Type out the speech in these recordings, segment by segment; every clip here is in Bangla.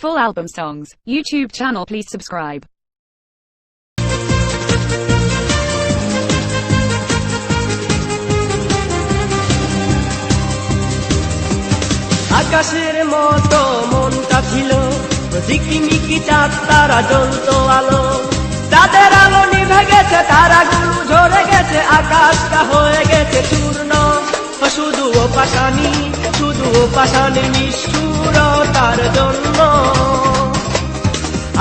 Full album songs, YouTube channel, please subscribe. আকাশের মতো মনটা ছিল, ঝিকিমিকি চাঁদ তারা জ্বলতো আলো। তাদের আলো নিভে গেছে, তারাগুলো ঝরে গেছে, আকাশটা হয়ে গেছে চূর্ণ। শুধু ও পাশানি, শুধু ও পাশানি নিষ্ঠুরতার জন্য।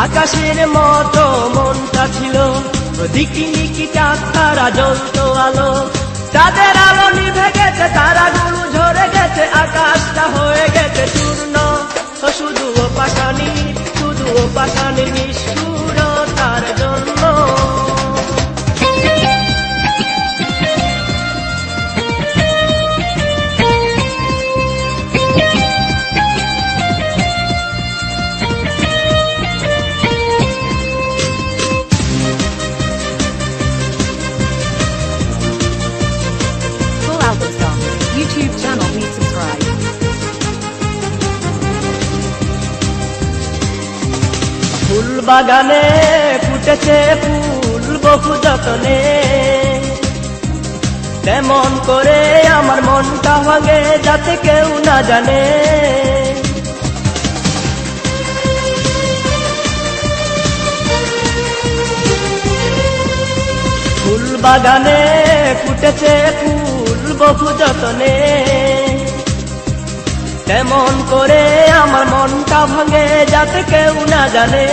আকাশের মতো মনটা ছিল, ঝিকিমিকি চাঁদ তারা জ্বলতো আলো। তাদের আলো নিভে গেছে, তারাগুলো ঝরে গেছে, আকাশটা হয়ে গেছে চূর্ণ। শুধু ও পাশানি, শুধু ও পাশানি নিষ্ঠুরতার জন্য। Full album songs, YouTube channel, please subscribe. ফুল বাগানে ফুটেছে ফুল বহু যতনে, তেমন করে আমার মনটা ভাঙে যাতে কেউ না জানে। ফুল বাগানে ফুটেছে ফুল বহু যতনে, তেমন করে আমার মনটা ভাঙে যাতে কেউ না জানে।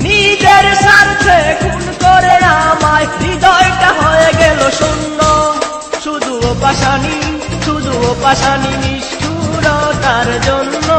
নিজের স্বার্থে খুন করে আমায় হৃদয়টা হয়ে গেল শূন্য। শুধু ও পাশানি, শুধু ও পাশানি নিষ্ঠুরতার জন্য।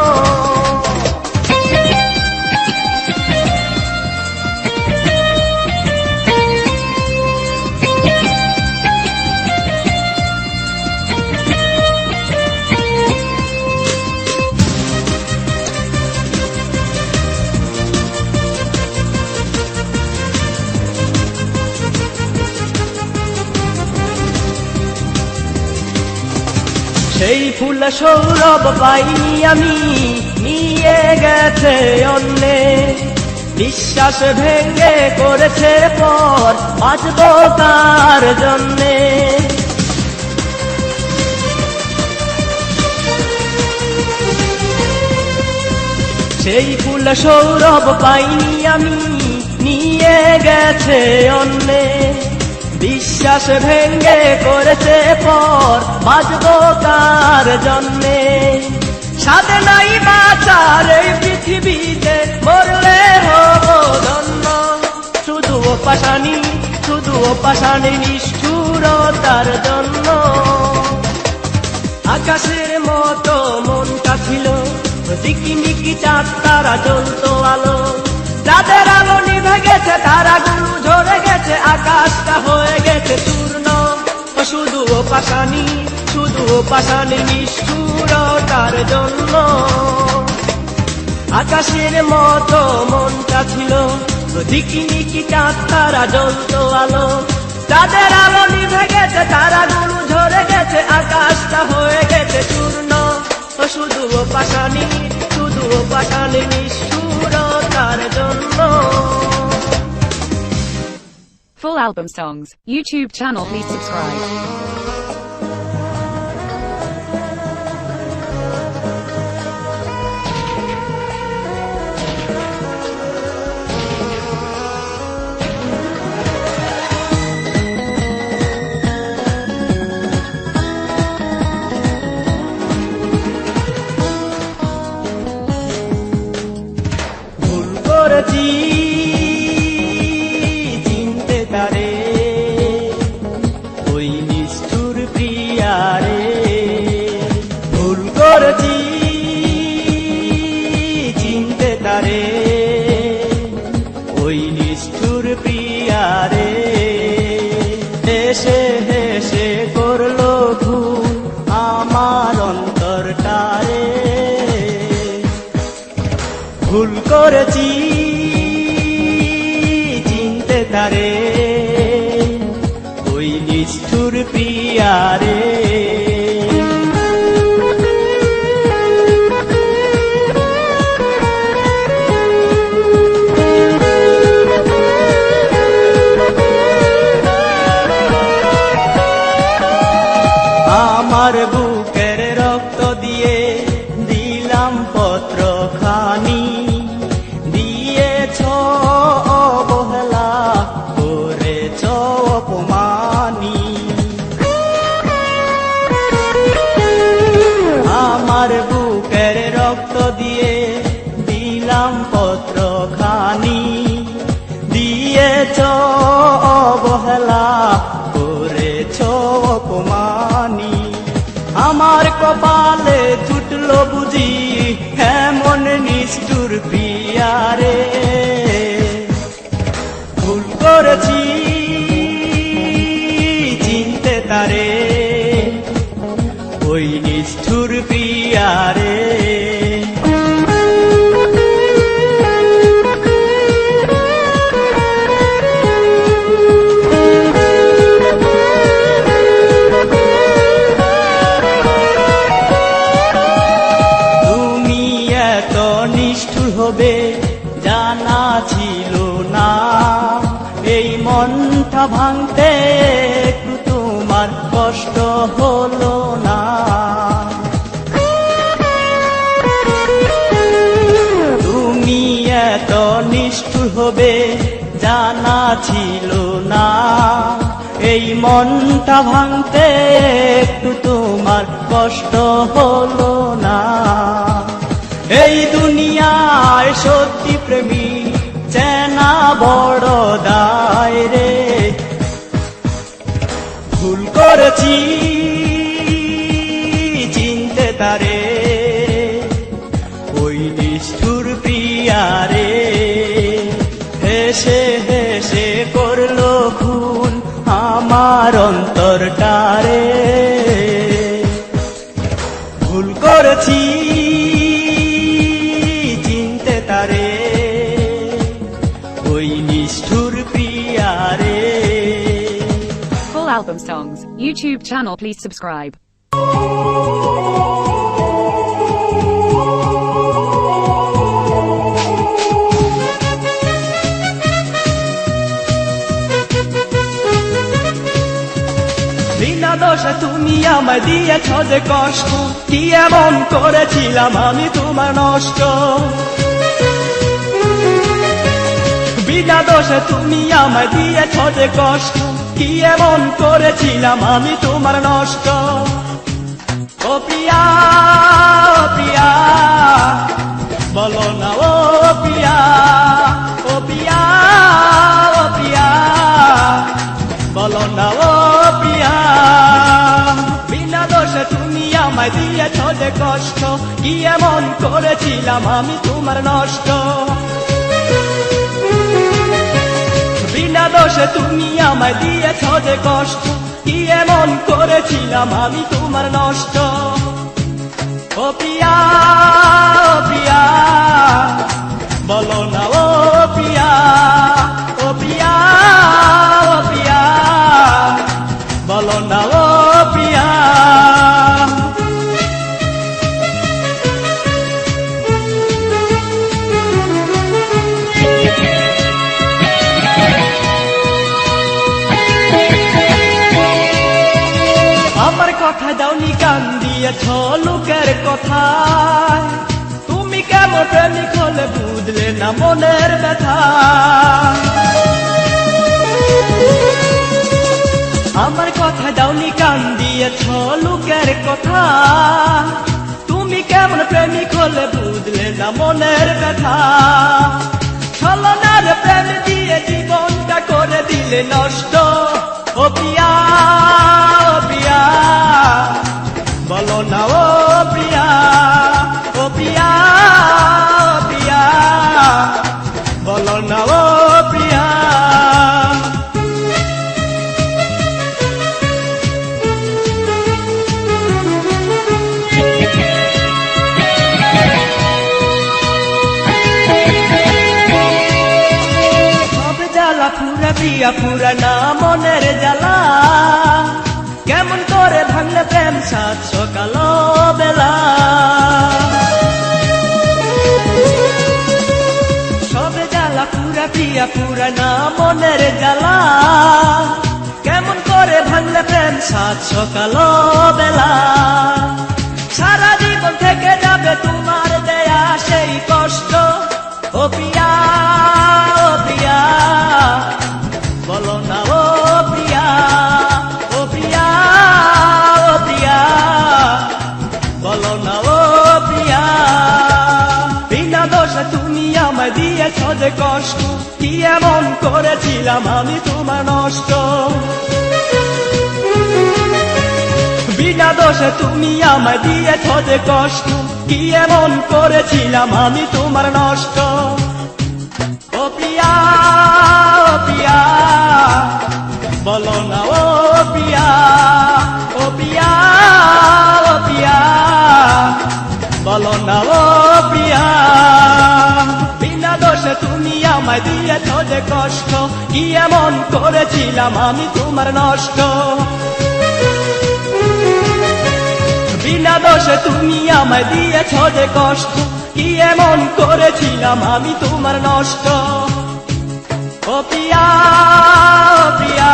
সেই ফুল সৌরভ পাইনি আমি, নিয়ে গেছে অন্যে। বিশ্বাস ভেঙে করেছে পর, বাঁচবো তার জন্যে। সেই ফুল সৌরভ পাইনি আমি, নিয়ে গেছে অন্যে। বিশ্বাস ভেঙে করেছে পর, বাঁচবো তার জন্যে। সাথে নাই বাঁচার এই পৃথিবীতে, মরলে হব ধন্য। শুধু ও পাশানি, শুধু ও পাশানি নিষ্ঠুরতার জন্য। আকাশের মতো মনটা ছিল, ঝিকিমিকি চাঁদ তারা জ্বলতো আলো। তাদের আলো নিভে গেছে, তারাগুলো ঝরে গেছে, আকাশটা হয়ে গেছে চূর্ণ। শুধু ও পাশানি, শুধু ও পাশানি নিষ্ঠুরতার জন্য। আকাশের মতো মনটা ছিল, ঝিকিমিকি চাঁদ তারা জ্বলতো আলো। তাদের আলো নিভে গেছে, তারাগুলো ঝরে গেছে, আকাশটা হয়ে গেছে চূর্ণ। শুধু ও পাশানি, শুধু ও পাশানি নিষ্ঠুরতার জন্য। Full album songs, YouTube channel, please subscribe. ভুল করেছি চিনতে তারে, ওই নিষ্ঠুর প্রিয়ারে। ভুল করেছি চিনতে তারে, ওই নিষ্ঠুর প্রিয়ারে। হেসে হেসে করলো ভুল আমার অন্তরটারে। ভুল করেছি চিনতে তারে, ওই নিষ্ঠুর প্রিয়ারে। দিয়ে দিলাম পত্র খানি, দিয়েছ অবহেলা, করেছ অপমানি। আমার কপালে জুটলো বুঝি এমন নিষ্ঠুর প্রিয়ারে, ভুল করেছি চিনতে তারে, ওই নিষ্ঠুর প্রিয়ারে। তুমি এত নিষ্ঠুর হবে জানা ছিল না, এই মনটা ভাঙতে একটু তোমার কষ্ট হলো না। তুমি এত নিষ্ঠুর হবে জানা ছিল না, এই মনটা ভাঙতে একটু তোমার কষ্ট হলো না। এই দুনিয়ায় সত্যি প্রেমী চেনা বড় দায় রে, ভুল করেছি চিনতে তারে, ওই নিষ্ঠুর প্রিয়ারে। হেসে হেসে করলো খুন আমার অন্তরটারে, ভুল করেছি চিনতে তারে, ওই নিষ্ঠুর প্রিয়ারে। Full album songs, YouTube channel, please subscribe. বিনা দোষে তুমি আমায় দিয়েছ যে কষ্ট, কি এমন করেছিলাম আমি তোমার নষ্ট। বিনা দোষে তুমি আমায় দিয়েছ যে কষ্ট, কি এমন করেছিলাম আমি তোমার নষ্ট। ও প্রিয়া, ও প্রিয়া, বলো না ও প্রিয়া, ও প্রিয়া, ও প্রিয়া, বলো না ও প্রিয়া। বিনা দোষে তুমি আমায় দিয়েছ যে কষ্ট, কি এমন করেছিলাম আমি তোমার নষ্ট। বিনা দোষে তুমি আমায় দিয়েছ যে কষ্ট, কি এমন করেছিলাম আমি তোমার নষ্ট। ও প্রিয়া, ও প্রিয়া, বলো না ও প্রিয়া, ও প্রিয়া, ও প্রিয়া, বলো না ও প্রিয়া। আমার কথা দাওনি কান দিয়েছ লোকের কথায়, তুমি কেমন প্রেমিক হলে বুঝলে না মনের ব্যথা। আমার কথা দাওনি কান দিয়েছ লোকের কথা, তুমি কেমন প্রেমিক হলে বুঝলে না মনের ব্যথা। ছলনার প্রেম দিয়ে জীবনটা করে দিলে নষ্ট। ও প্রিয়া, ও প্রিয়া, বলো না ও প্রিয়া, ও প্রিয়া, ও প্রিয়া, বলো না ও প্রিয়া। ফুরা প্রিয়া ফুরা না মনের জ্বালা, কেমন করে ভাঙলে প্রেম সাত সকাল বেলা। সবে জ্বালা ফুরা প্রিয়া ফুরা না মনের জ্বালা, কেমন করে ভাঙলে প্রেম সাত সকাল বেলা। সারা জীবন থেকে যাবে তোমার দেয়া সেই কষ্ট। ও প্রিয়া, ও প্রিয়া, বলো না ও প্রিয়া, ও প্রিয়া, ও প্রিয়া, বলো না ও প্রিয়া। যে কষ্ট, কি এমন করেছিলাম আমি তোমার নষ্ট। বিনা দোষে তুমি আমায় দিয়েছ যে কষ্ট, কি এমন করেছিলাম আমি তোমার নষ্ট। ও প্রিয়া, ও প্রিয়া, বলো না ও প্রিয়া, ও প্রিয়া, ও প্রিয়া, বলো না ও প্রিয়া। বিনা দোষে তুমি আমায় দিয়েছ যে কষ্ট, কি এমন করেছিলাম আমি তোমার নষ্ট। বিনা দোষে তুমি আমায় দিয়েছ যে কষ্ট, কি এমন করেছিলাম আমি তোমার নষ্ট। ও প্রিয়া, ও প্রিয়া,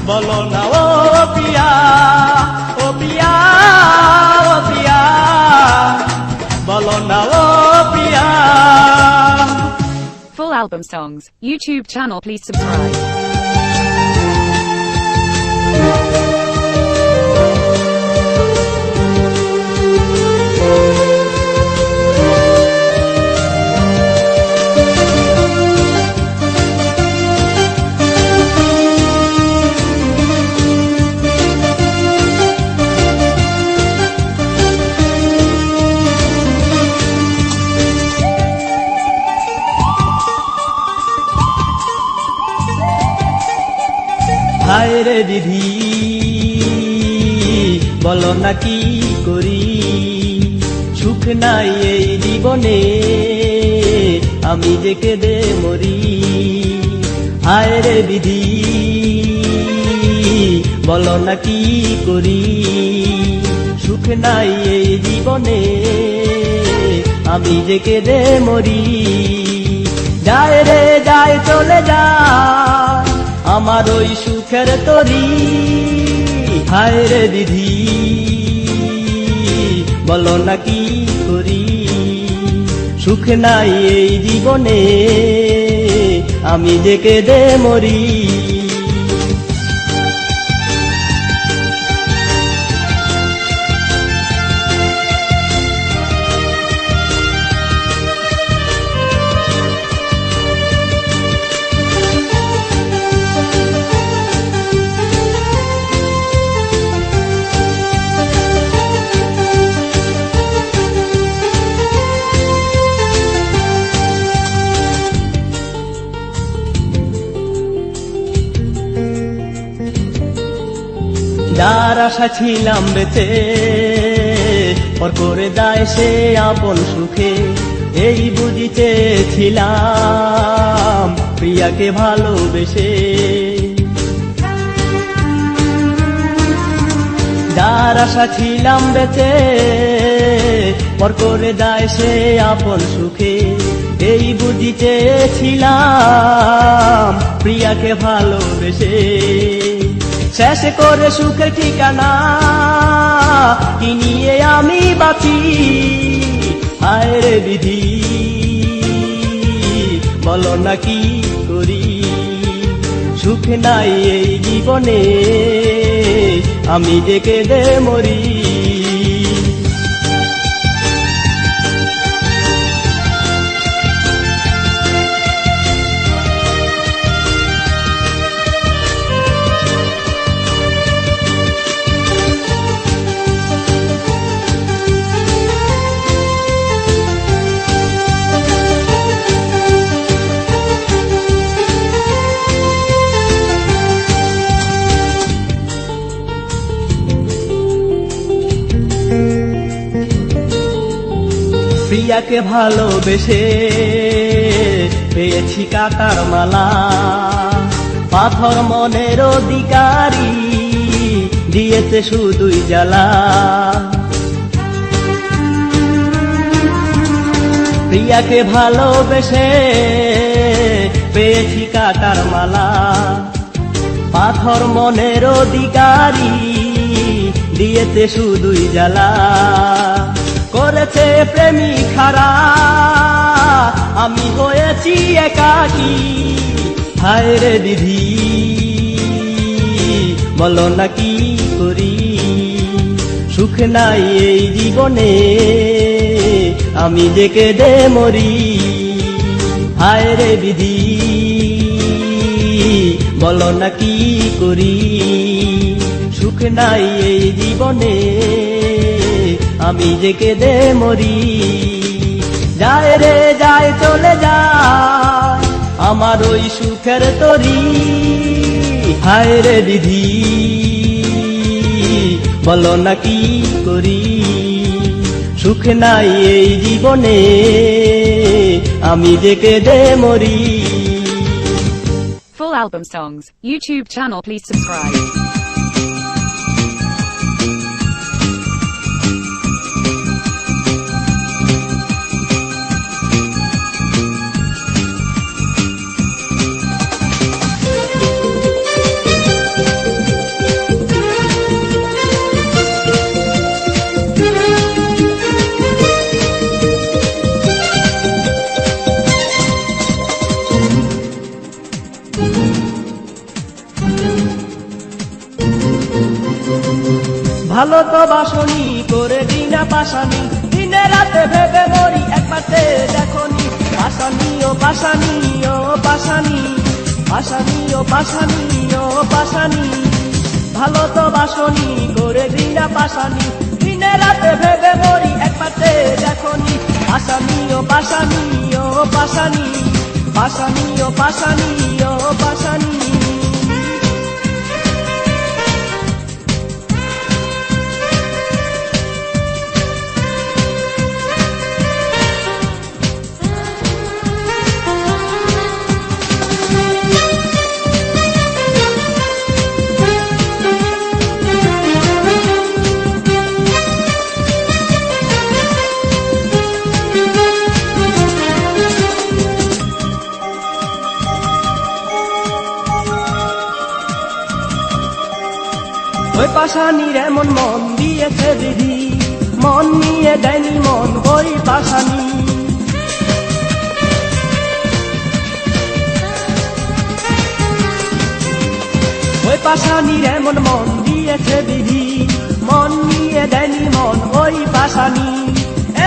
বলো না ও প্রিয়া, ও প্রিয়া, ও প্রিয়া, বলো না ও প্রিয়া। Full album songs, YouTube channel, please subscribe. হায় রে বিধি, বলো না কি করি, সুখ নাই এই জীবনে, আমি যে কেঁদে মরি। হায় রে বিধি, বলো না কি করি, সুখ নাই এই জীবনে, আমি যে কেঁদে মরি। যায় রে যায় চলে যায় আমার ওই সুখের তরি। হায় রে বিধি, বলো না কি করি, সুখ নাই এই জীবনে, আমি যে কেঁদে মরি। যার আশা ছিলাম বেঁচে, পর করে দেয় সে আপন সুখে, এই বুঝি চেয়েছিলাম প্রিয়াকে ভালোবেসে। যার আশা ছিলাম বেঁচে, পর করে দেয় সে আপন সুখে, এই বুঝি চেয়েছিলাম প্রিয়াকে ভালোবেসে। শেষ করে সুখের ঠিকানা কি নিয়ে আমি বাঁচি। হায় রে বিধি, বলো না কি করি, সুখ নাই এই জীবনে, আমি যে কেঁদে মরি। প্রিয়াকে ভালোবেসে পেয়েছি কাটার মালা, পাথর মনের অধিকারী দিয়েছে শুধুই জ্বালা। প্রিয়াকে ভালোবেসে পেয়েছি কাটার মালা, পাথর মনের অধিকারী দিয়েছে শুধুই জ্বালা। করেছে প্রেমী খারা, আমি হয়েছি একাকী। হায় রে বিধি, বলো না কি করি, সুখ নাই এই জীবনে, আমি যে কেঁদে মরি। হায় রে বিধি, বলো না কি করি, সুখ নাই এই জীবনে, আমি যে কেঁদে মরি। যায় রে যায় চলে যায় আমার ওই সুখের তরি, হায় রে বিধি, বলো না কি করি, সুখ নাই এই জীবনে, আমি যে কেঁদে মরি। Full album songs. YouTube channel, please subscribe. ভালো তো বাসনি করে দিনা পাশানি, দিনে রাতে ভেবে মরি একবারে দেখনি, পাশানি ও পাশানি ও পাশানি, পাশানি ও পাশানি ও পাশানি। ভালো তো বাসনি করে দিনা পাশানি, দিনে রাতে ভেবে মরি একবারে দেখনি, পাশানি ও পাশানি ও পাশানি, পাশানি ও পাশানি ও পাশানি। ওই পাশানির এমন মন দিয়েছে বিধি, মন নিয়ে দেয়নি মন ওই পাশানি। ওই পাশানির এমন মন দিয়েছে বিধি, মন নিয়ে দেয়নি মন ওই পাশানি।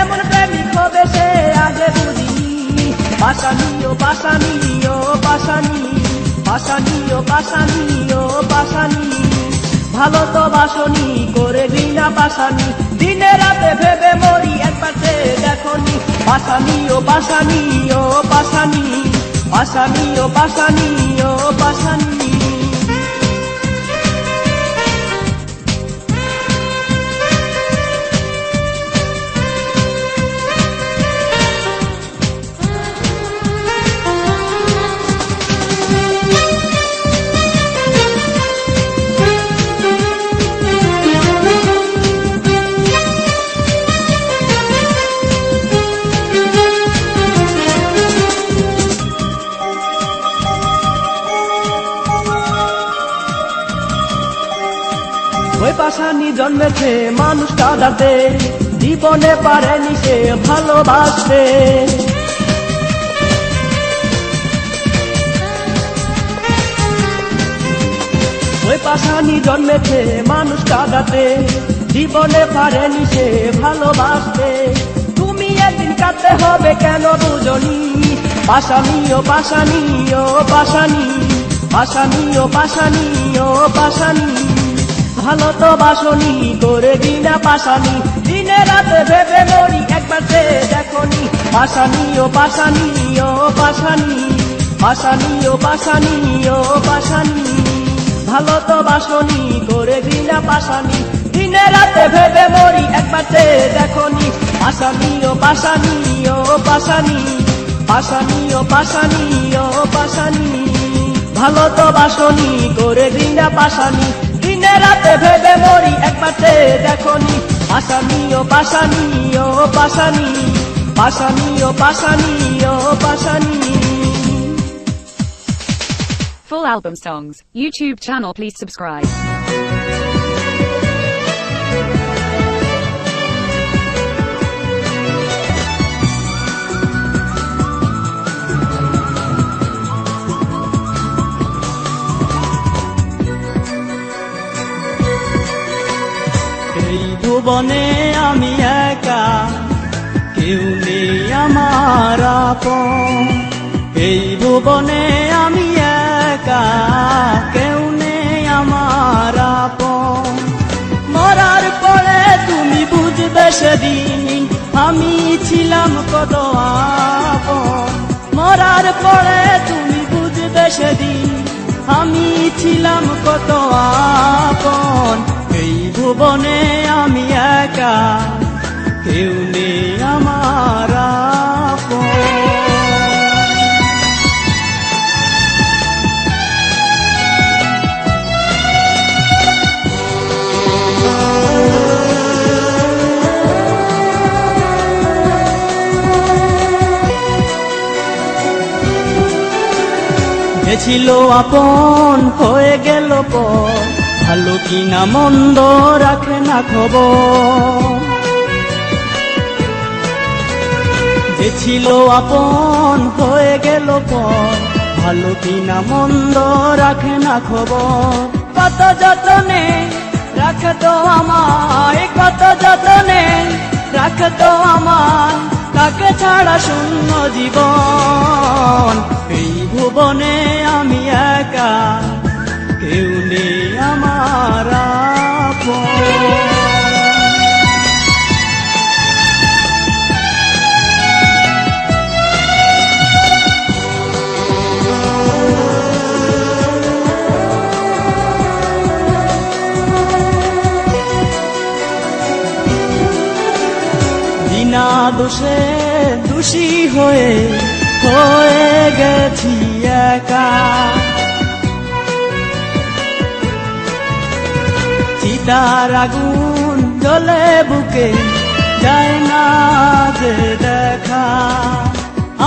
এমন প্রেমিক হবে সে আগে বুঝিনি, পাশানি ও পাশানি ও পাশানি, পাশানি ও পাশানি ও পাশানি। ভালো তো বাসনি করে দিনা পাশানি, দিনে রাতে ভেবে মরি একবারে দেখনি, পাশানি ও পাশানি ও পাশানি, পাশানি ও পাশানি ও পাশানি। ওই পাশানি জন্মেছে মানুষ কাঁদাতে, জীবনে পারেনি সে ভালোবাসতে। ওই পাশানি জন্মেছে মানুষ কাঁদাতে, জীবনে পারেনি সে ভালোবাসতে। তুমি একদিন কাঁদতে হবে কেন দুজনি, পাশানি ও পাশানি ও পাশানি, পাশানি ও পাশানি ও পাশানি। ভালো তো বাসনি করে দিনা পাশানি, দিনে রাতে ভেবে মরি একবারে দেখনি, পাশানি ও পাশানি ও পাশানি, পাশানি ও পাশানি ও পাশানি। ভালো তো বাসনি করে দিনা পাশানি, দিনে রাতে ভেবে মরি একবারে দেখনি, পাশানি ও পাশানি ও পাশানি, পাশানি ও পাশানি ও পাশানি। ভালো তো বাসনি করে দিনা পাশানি, দিনে রাতে ভেবে মরি একবারে দেখনি, পাশানি ও পাশানি ও পাশানি, পাশানি ও পাশানি ও পাশানি। Full album songs. YouTube channel, please subscribe. ভুবনে আমি একা, কেউ নেই আমার আপন, এই ভুবনে আমি একা, কেউ নেই আমার আপন। মরার পরে তুমি বুঝবে সেদিন আমি ছিলাম কত আপন। মরার পরে তুমি বুঝবে সেদিন আমি ছিলাম কত আপন। এই ভুবনে আমি একা, কেউ নেই আমার আপন। যে ছিল আপন হয়ে গেল পর, ভালো কিনা মন্দ রাখে না খবর। যে ছিল আপন হয়ে গেল পর, ভালো কিনা মন্দ রাখে না খবর। কত যতনে রাখতো আমায়, কত যতনে রাখতো আমায়, তাকে ছাড়া শূন্য জীবন। এই ভুবনে আমি একা, কেউ নেই আমার আপন। বিনা দোষে দোষী হয়ে গেছি একা। চিতার আগুন জ্বলে বুকে যায় না যে দেখা।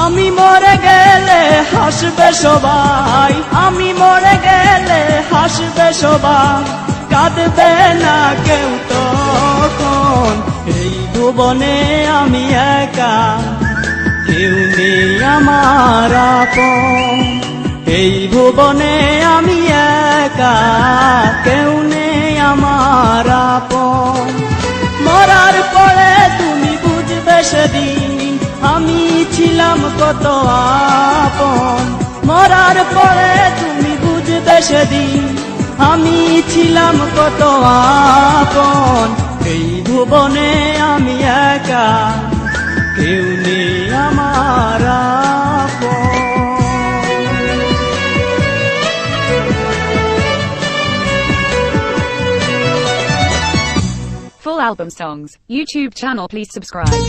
আমি মরে গেলে হাসবে সবাই, আমি মরে গেলে হাসবে সবাই, কাঁদবে না কেউ তখন। এই ভুবনে আমি একা, কেউ নেই আমার আপন। এই ভুবনে আমি একা, কেউ নেই আমার আপন। মরার পরে তুমি বুঝবে সেদিন আমি ছিলাম কত আপন। মরার পরে তুমি বুঝবে সেদিন আমি ছিলাম কত আপন। এই ভুবনে আমি একা, কেউ নেই আমার আপন। Full album songs, YouTube channel, please subscribe.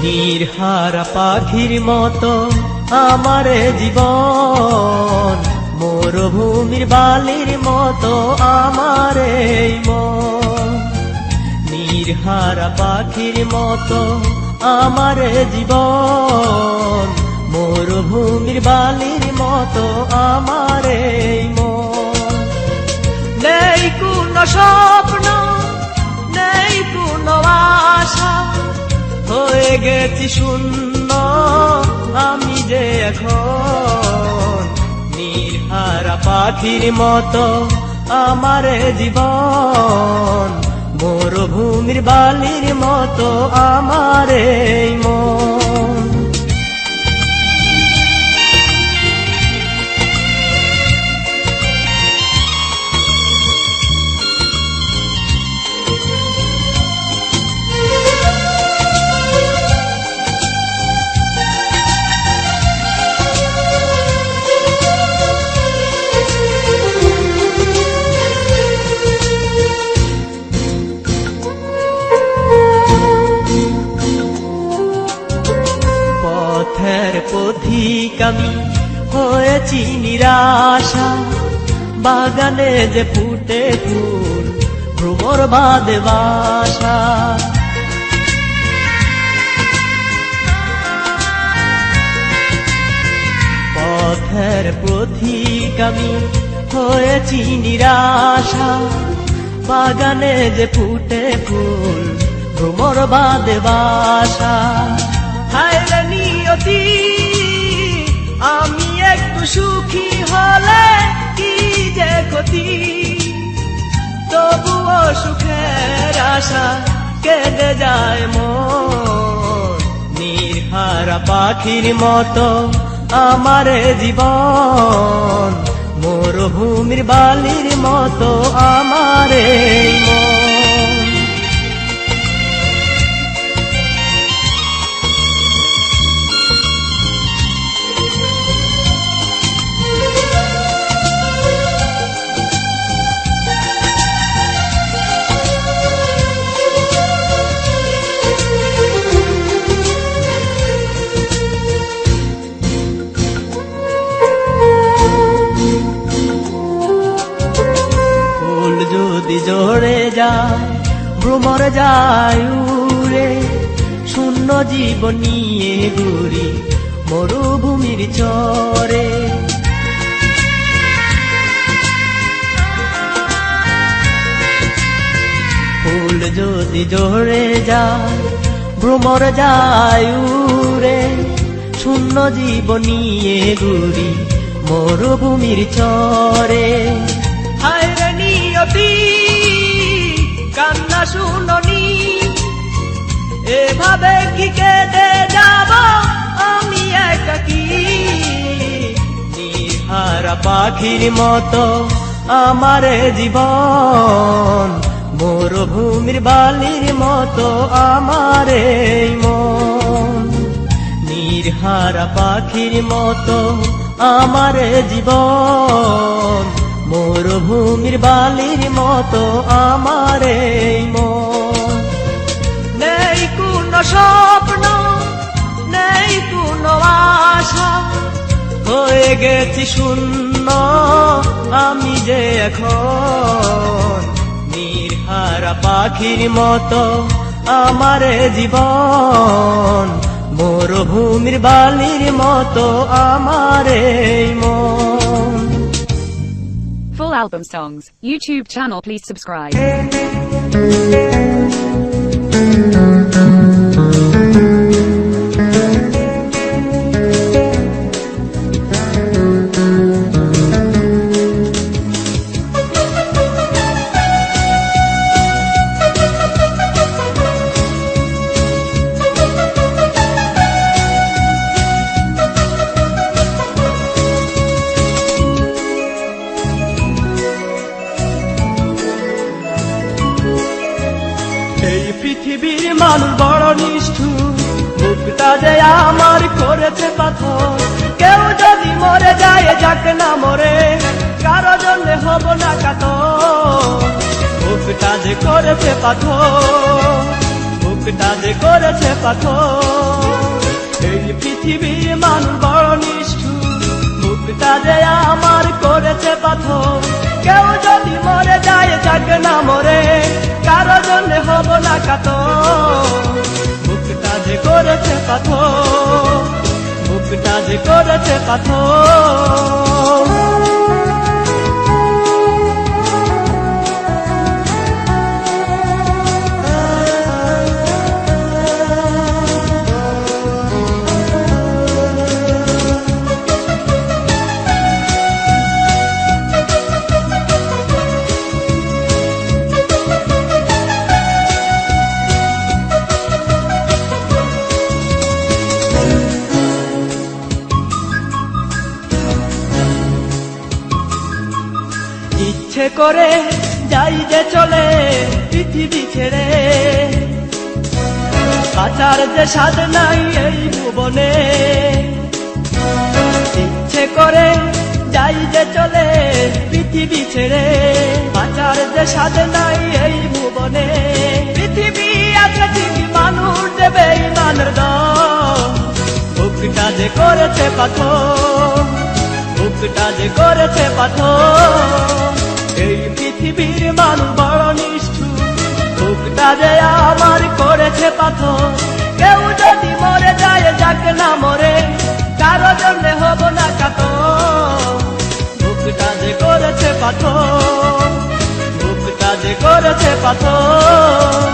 নির্হারা পাখির মতো আমার জীবন, মরুভূমির বালির মতো আমার এই মন। নির্হারা পাখির মতো আমার জীবন, মরুভূমির বালির মতো আমার এই মন। নেই কোনো স্বপ্ন, নেই কোনো আশা, হয়ে গেছি শূন্য আমি যে এখন। নির্হারা পাখির মতো আমার জীবন, মরুভূমির বালির মতো আমার এই মন। পথিক আমি হয়েছি নিরাশা, বাগানে যে ফুটে ফুল ভ্রমর বাদে বাসা। পথের পথিক আমি হয়েছি নিরাশা, বাগানে যে ফুটে ফুল ভ্রমর বাদে বাসা। হায় রে নিয়তি, আমি একটু সুখী হলে কি যে ক্ষতি, তবুও সুখের আশা কেঁদে যায় মন। নির্হারা পাখির মতো আমার জীবন, মরুভূমির বালির মতো আমার এই মন। যদি জড়ে যায় ভ্রমর যায় উড়ে, শূন্য জীবন নিয়ে ঘুরি মরুভূমির চরে। ফুল যদি জড়ে যায় ভ্রমর যায় উড়ে, শূন্য জীবন নিয়ে ঘুরি মরুভূমির চরে। হায় রে নিয়তি, কান্না শুননি, এভাবে কি কেঁদে যাব আমি একাকী। নির্হারা পাখির মতো আমার জীবন, মরুভূমির বালির মতো আমার এই মন। নির্হারা পাখির মতো আমার জীবন, মরুভূমির বালির মতো আমার এই মন। নেই কোনো স্বপ্ন, নেই কোনো আশা, হয়ে গেছি শূন্য আমি যে এখন। নির্হারা পাখির মতো আমার জীবন, মরুভূমির বালির মতো আমার এই মন। Full album songs, YouTube channel, please subscribe. এই পৃথিবীর মানুষ বড় নিষ্ঠুর, বুকটা যে আমার করেছে পাথর। কেউ যদি মরে যায় যাক না মরে, কারো জন্য হব না কাতর। বুকটা যে করেছে পাথর, বুকটা যে করেছে পাথর। এই পৃথিবীর মানুষ বড় নিষ্ঠুর, বুকটা যে আমার করেছে পাথর। কেউ যদি মরে যায় যাক না মরে, কারো জন্য হব না কাতর। বুকটা যে করেছে পাথর, বুকটা যে করেছে পাথর। ইচ্ছে করে যাই যে চলে পৃথিবী ছেড়ে, বাঁচার যে স্বাদ নাই এই ভুবনে। ইচ্ছে করে যাই যে চলে পৃথিবী ছেড়ে, বাঁচার যে স্বাদ নাই এই ভুবনে। পৃথিবী আছে ঠিকই, মানুষ দেবে ইমানের দম। বুকটা যে করেছে পাথর, বুকটা যে করেছে পাথর। এই পৃথিবীর মানুষ বড় নিষ্ঠুর, বুকটা যে আমার করেছে পাথর। কেউ যদি মরে যায় যাক না মরে, কারো জন্য হব না কাতর। পাথর, বুকটা যে করেছে পাথর।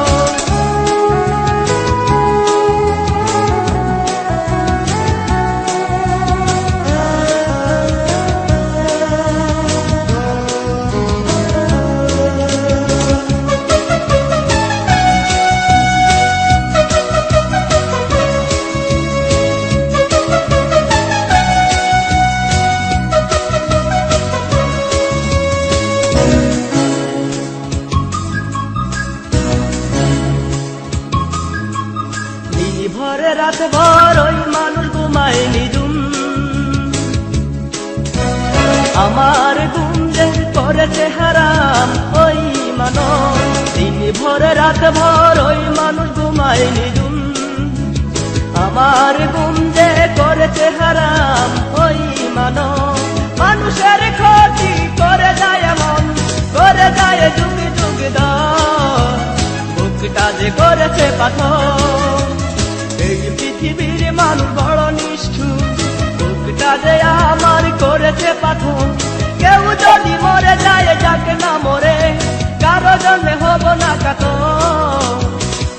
ভরে রাত ভর ওই মানুষ ঘুমায় নিঝুম, আমার ঘুম যে করেছে হারাম ওই মানব। দিন ভরে রাত ভর ওই মানুষ ঘুমায় নিঝুম, আমার ঘুম যে করেছে হারাম ওই মানব। মানুষের ক্ষতি করে যায় এমন, করে যায় যুগে যুগে দর, বুকটা যে করেছে পাথর। এই পৃথিবীর মানুষ বড় নিষ্ঠুর, বুকটা যে আমার করেছে পাথর। কেউ যদি মরে যায় যাক না মরে, কারো জন্য হব না কাতর,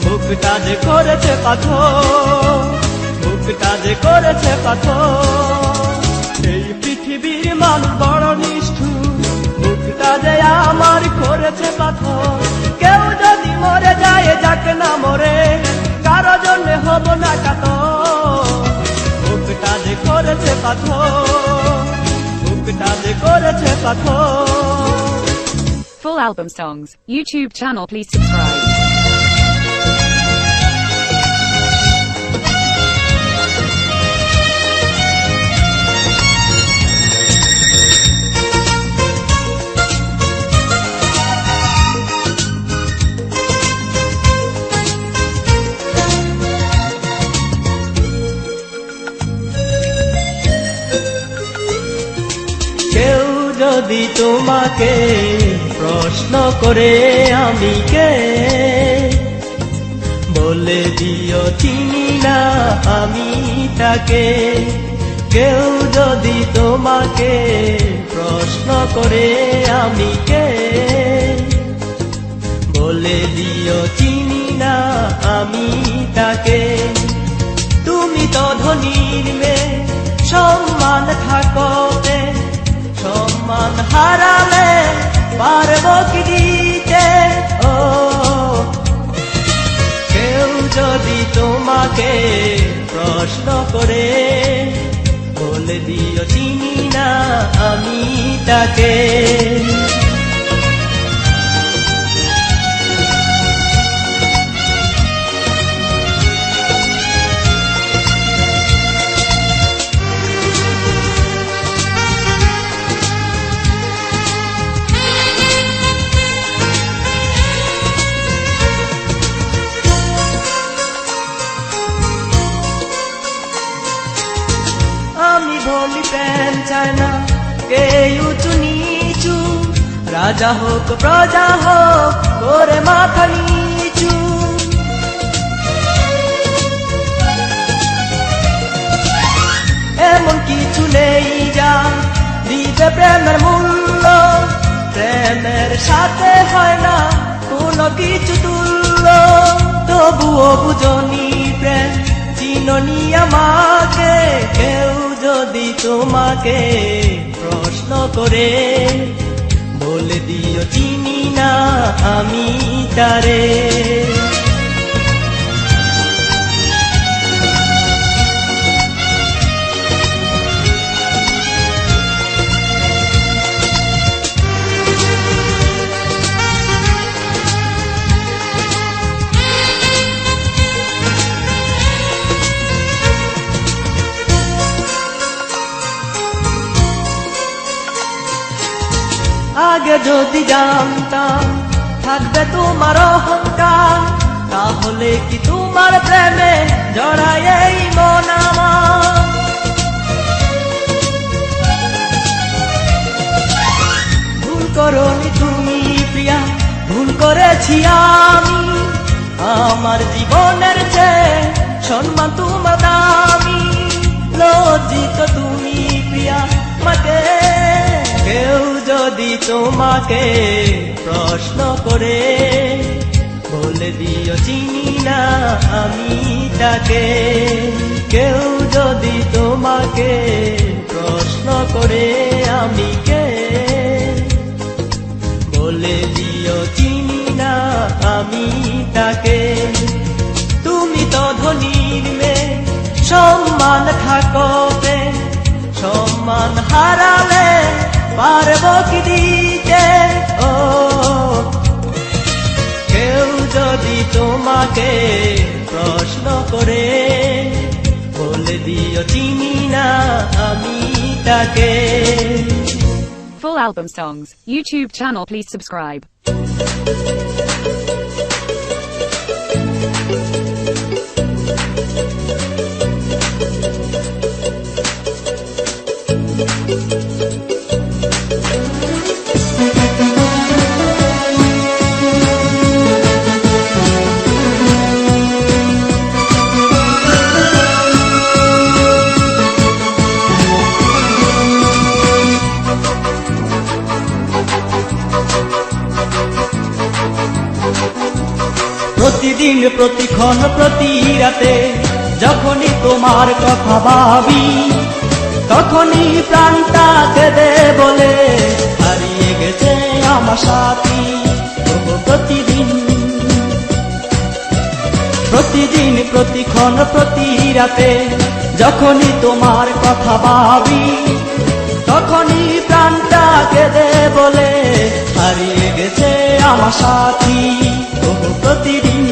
বুকটা যে করেছে পাথর, বুকটা যে করেছে পাথর। এই পৃথিবীর মানুষ বড় নিষ্ঠুর, বুকটা যে আমার করেছে পাথর। কেউ যদি মরে যায় যাক না মরে, কারো জন্য হব না কাতর, বুকটা যে করেছে পাথর, বুকটা যে করেছে পাথর। Full album songs, YouTube channel, please subscribe. কেউ যদি তোমাকে প্রশ্ন করে আমি কে, বলে দিও চিনি না আমি তাকে। কেউ যদি তোমাকে প্রশ্ন করে আমি কে, বলে দিও চিনি না আমি তাকে। তুমি তো ধনীর মেয়ে, সম্মান থাকতে, সম্মান হারালে পারবো কি দিতে। ও কেউ যদি তোমাকে প্রশ্ন করে, বলে দিও চিনি না আমি তাকে। আমি বলি প্রেম চায় না কে উঁচু নিচু, রাজা হোক প্রজা হোক করে মাথা নিচু। এমন কিছু নেই যা দিতে প্রেমের মূল্য, প্রেমের সাথে হয় না কোনো কিছু তুল্য। তবুও বুঝনি প্রেম, চিননি আমাকে। কেউ যদি তোমাকে প্রশ্ন করে, বলে দিও চিনি না আমি তারে। আগে যদি জানতাম থাকবে তোমার অহংকার, তাহলে কি তোমার প্রেমে জড়ায় এই মন আমার। ভুল করনি তুমি প্রিয়া, ভুল করেছি আমি। আমার জীবনের চেয়ে সম্মান তোমার দামি, লজ্জিত তুমি প্রিয়া মাকে। কেউ যদি তোমার তোমাকে প্রশ্ন করে, বলে দিও চিনি না আমি তাকে। কেউ যদি তোমাকে প্রশ্ন করে আমি কে, বলে দিও চিনি না আমি তাকে। তুমি তো ধনীর মেয়ে, সম্মান থাকো প্রেম, সম্মান হারালে পারবো কি দিতে? ও কেউ যদি তোমাকে প্রশ্ন করে, বলে দিও চিনি না আমি তাকে। Full album songs. YouTube channel, please subscribe. প্রতিদিন প্রতিক্ষণ প্রতি রাতে যখনই তোমার কথা ভাবি, তখনই প্রাণটা কেঁদে বলে হারিয়ে গেছে আমার সাথী। প্রতিদিন প্রতিদিন প্রতিক্ষণ প্রতি রাতে যখনই তোমার কথা ভাবি, তখনই প্রাণটা কেঁদে বলে হারিয়ে গেছে আমার সাথী। প্রতিদিন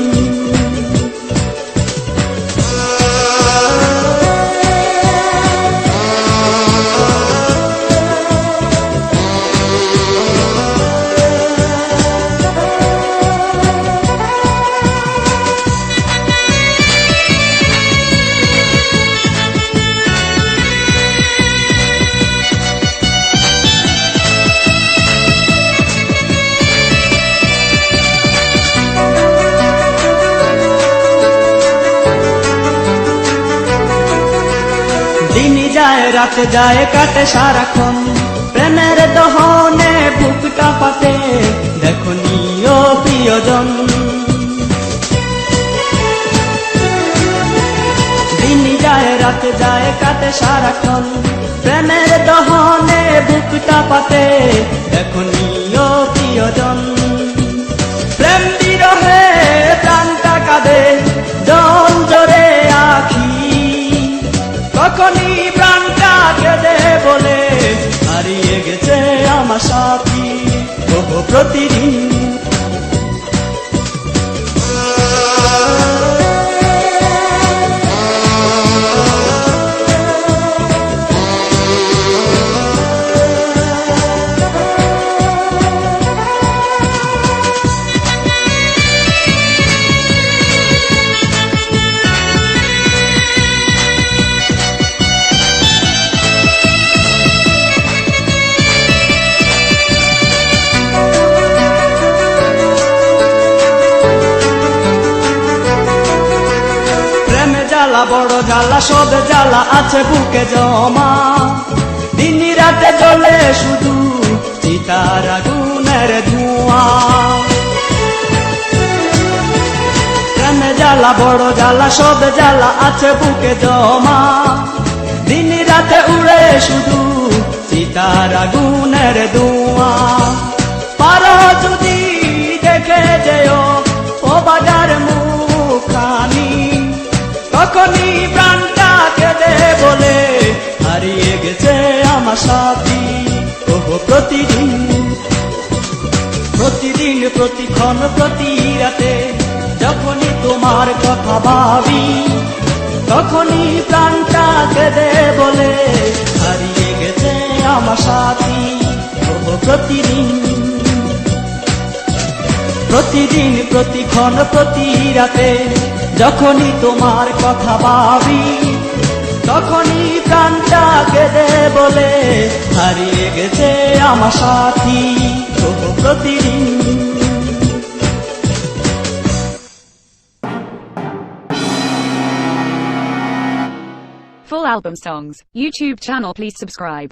দিন যায় রাত যায় কাটে সারাক্ষণ, প্রেমের দহনে বুকটা পাতে দেখো নিও প্রিয়জন। দিন যায় রাত যায় কাটে সারাক্ষণ, প্রেমের দহনে বুকটা পাতে দেখো নিও প্রিয়জন। প্রেম বিরহে প্রাণটা কাঁদে জল জোরে আখি, তখনই প্রাণটা কেঁদে বলে হারিয়ে গেছে আমার সাথী। প্রতিদিন জ্বালা বড় জ্বালা সব জ্বালা আছে বুকে জমা, দিন রাতে জ্বলে শুধু চিতার আগুনের ধোঁয়া। প্রেমে জ্বালা বড় জ্বালা সব জ্বালা আছে বুকে জমা, দিন রাতে উড়ে শুধু চিতার আগুনের ধোঁয়া। পারো যদি দেখে যেও ও বাজার মুখানি, তখনই প্রাণটা কেঁদে বলে হারিয়ে গেছে আমার সাথী। প্রতিদিন প্রতিদিন প্রতিক্ষণ প্রতি রাতে যখনই তোমার কথা ভাবি, তখনই প্রাণটা কেঁদে বলে হারিয়ে গেছে আমার সাথী। প্রতিদিন প্রতিদিন প্রতিক্ষণ প্রতি রাতে যখনই তোমার কথা ভাবি, তখনই প্রাণটা কেঁদে বলে হারিয়ে গেছে আমার সাথী। প্রতিদিন Full album songs. YouTube channel, please subscribe.